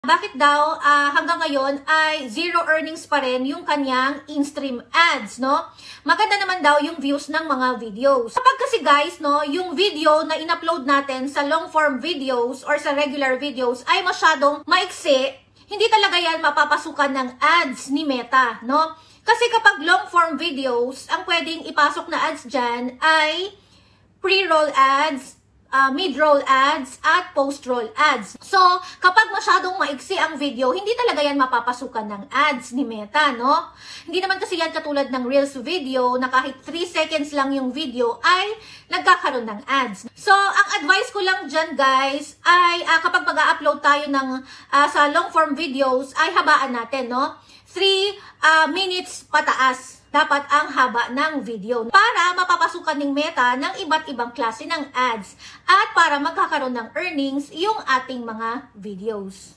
Bakit daw hanggang ngayon ay zero earnings pa rin yung kanyang in-stream ads, no? Maganda naman daw yung views ng mga videos. Kapag kasi guys, no, yung video na in-upload natin sa long form videos or sa regular videos ay masyadong maiksi, hindi talaga yan mapapasukan ng ads ni Meta, no? Kasi kapag long form videos, ang pwedeng ipasok na ads dyan ay pre-roll ads, mid-roll ads, at post-roll ads. So, kapag masyadong maiksi ang video, hindi talaga yan mapapasukan ng ads ni Meta, no? Hindi naman kasi yan katulad ng Reels video na kahit 3 seconds lang yung video ay nagkakaroon ng ads. So, ang advice ko lang dyan guys ay kapag mag-upload tayo ng sa long-form videos ay habaan natin, no? 3 minutes pataas dapat ang haba ng video para mapapasukan ng Meta ng iba't ibang klase ng ads at para magkakaroon ng earnings yung ating mga videos.